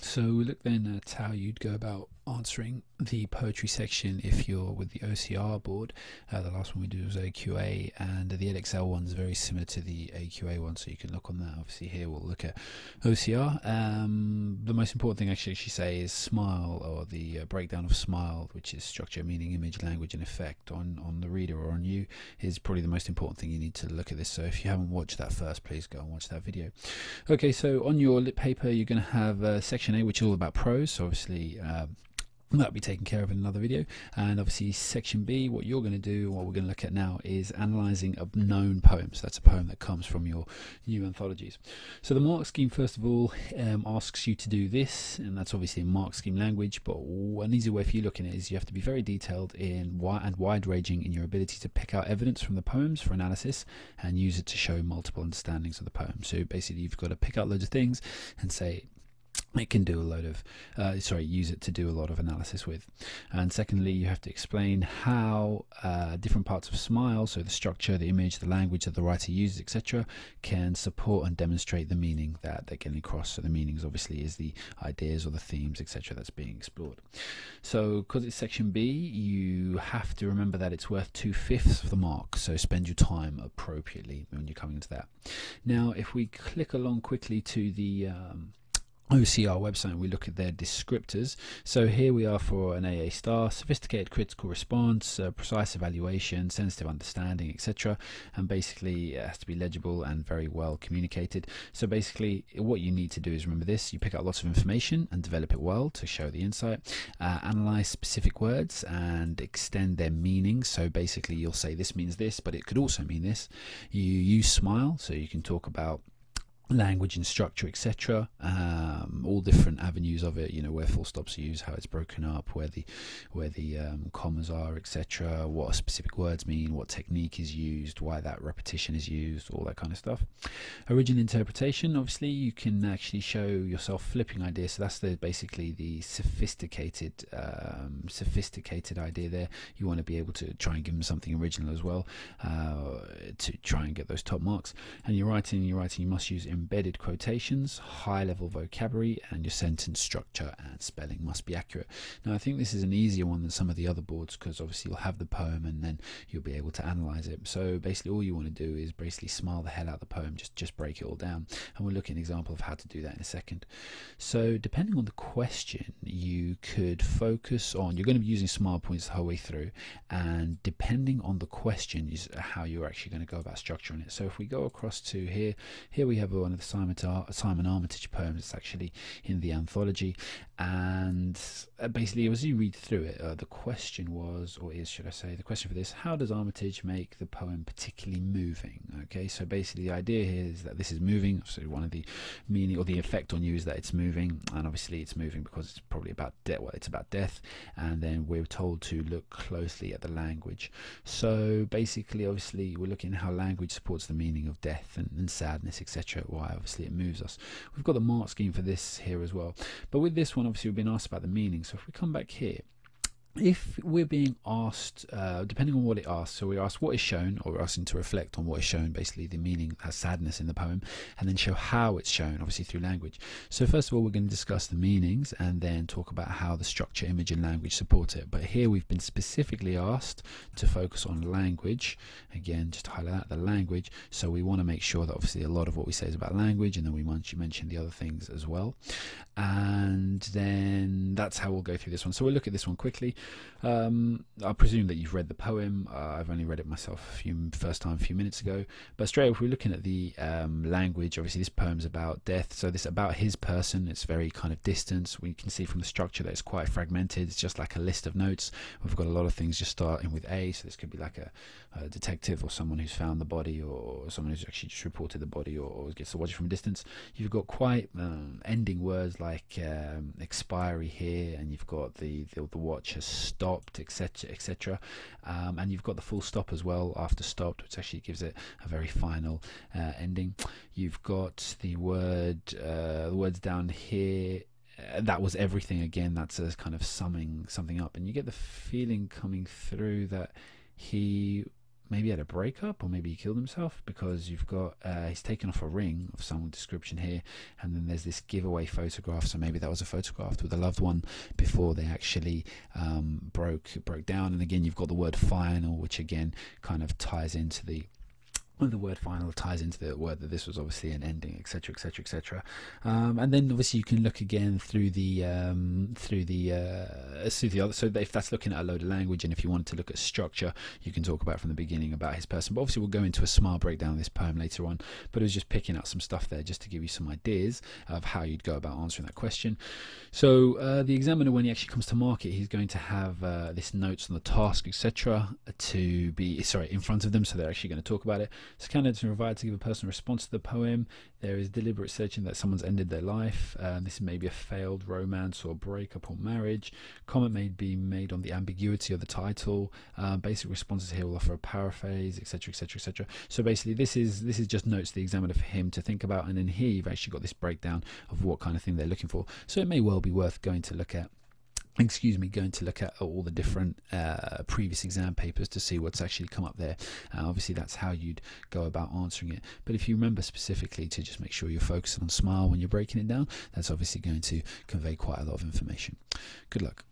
So look then at how you'd go about answering the poetry section if you're with the OCR board. The last one we did was AQA, and the EdXL one is very similar to the AQA one, so you can look on that. Obviously here we'll look at OCR. The most important thing actually she say is smile, or the breakdown of smile, which is structure, meaning, image, language and effect on the reader or on you, is probably the most important thing you need to look at this. So if you haven't watched that first, please go and watch that video. Okay, so on your lit paper you're going to have section A, which is all about prose, so obviously that'll be taken care of in another video. And obviously section B, what you're going to do, what we're going to look at now, is analysing a known poem. So that's a poem that comes from your new anthologies. So the mark scheme, first of all, asks you to do this, and that's obviously in mark scheme language, but an easy way for you looking at it is you have to be very detailed and wide-ranging in your ability to pick out evidence from the poems for analysis and use it to show multiple understandings of the poem. So basically you've got to pick out loads of things and say it can do a load of use it to do a lot of analysis with. And secondly, you have to explain how different parts of smile, so the structure, the image, the language that the writer uses, etc., can support and demonstrate the meaning that they're getting across. So the meanings obviously is the ideas or the themes, etc., that's being explored. So because it's section B, you have to remember that it's worth 2/5 of the mark, so spend your time appropriately when you're coming into that. Now if we click along quickly to the OCR website and we look at their descriptors. So here we are for an AA star: sophisticated critical response, precise evaluation, sensitive understanding, etc. And basically it has to be legible and very well communicated. So basically what you need to do is remember this: you pick out lots of information and develop it well to show the insight, analyze specific words and extend their meaning. So basically you'll say this means this, but it could also mean this. You use smile, so you can talk about language and structure, etc., all different avenues of it, you know, where full stops are used, how it's broken up, where the commas are, etc., what specific words mean, what technique is used, why that repetition is used, all that kind of stuff. Original interpretation, obviously you can actually show yourself flipping ideas, so that's basically the sophisticated idea there. You want to be able to try and give them something original as well, to try and get those top marks. And your writing you must use embedded quotations, high level vocabulary, and your sentence structure and spelling must be accurate. Now I think this is an easier one than some of the other boards, because obviously you'll have the poem and then you'll be able to analyze it. So basically all you want to do is basically smile the hell out of the poem, just break it all down, and we'll look at an example of how to do that in a second. So depending on the question, you could focus on, you're going to be using smile points the whole way through, and depending on the question is how you're actually going to go about structuring it. So if we go across to here we have one of the Simon Armitage poems. It's actually in the anthology, and basically as you read through it, the question was, or is, should I say, the question for this: how does Armitage make the poem particularly moving? Okay, so basically the idea here is that this is moving, so one of the meaning or the effect on you is that it's moving, and obviously it's moving because it's probably about death. Well, it's about death, and then we're told to look closely at the language. So basically obviously we're looking at how language supports the meaning of death and sadness, etc., why obviously it moves us. We've got the mark scheme for this here as well, but with this one obviously we've been asked about the meaning. So if we come back here, if we're being asked, depending on what it asks, so we're asked what is shown, or we're asking to reflect on what is shown, basically the meaning has sadness in the poem, and then show how it's shown, obviously through language. So first of all we're going to discuss the meanings and then talk about how the structure, image and language support it. But here we've been specifically asked to focus on language, again just to highlight the language, so we want to make sure that obviously a lot of what we say is about language, and then we want you mention the other things as well, and then that's how we'll go through this one. So we'll look at this one quickly. I presume that you've read the poem. I've only read it myself first time a few minutes ago, but straight off we're looking at the language. Obviously this poem's about death, so this about his person, it's very kind of distant. We can see from the structure that it's quite fragmented. It's just like a list of notes. We've got a lot of things just starting with A, so this could be like a detective or someone who's found the body, or someone who's actually just reported the body, or gets to watch it from a distance. You've got quite ending words like expiry here, and you've got the watch has stopped, etc., etc., and you've got the full stop as well after stopped, which actually gives it a very final ending. You've got the words down here. That was everything. Again, that's a kind of summing something up, and you get the feeling coming through that he maybe had a breakup, or maybe he killed himself, because you've got he's taken off a ring of some description here, and then there's this giveaway photograph. So maybe that was a photograph with a loved one before they actually broke down. And again, you've got the word final, which again kind of ties into the word final ties into the word that this was obviously an ending, etc., etc., etc. And then obviously you can look again through the other. So if that's looking at a load of language, and if you wanted to look at structure, you can talk about from the beginning about his person. But obviously we'll go into a smart breakdown of this poem later on. But it was just picking out some stuff there just to give you some ideas of how you'd go about answering that question. So the examiner, when he actually comes to mark it, he's going to have this notes on the task, etc., to be in front of them, so they're actually going to talk about it. So candidates are invited to give a personal response to the poem. There is deliberate searching that someone's ended their life. This may be a failed romance or breakup or marriage. Comment may be made on the ambiguity of the title. Basic responses here will offer a paraphrase, etc., etc., etc. So basically, this is just notes the examiner for him to think about, and then here you've actually got this breakdown of what kind of thing they're looking for. So it may well be worth going to look at all the different previous exam papers to see what's actually come up there. Obviously that's how you'd go about answering it, but if you remember specifically to just make sure you're focusing on SMILE when you're breaking it down, that's obviously going to convey quite a lot of information. Good luck.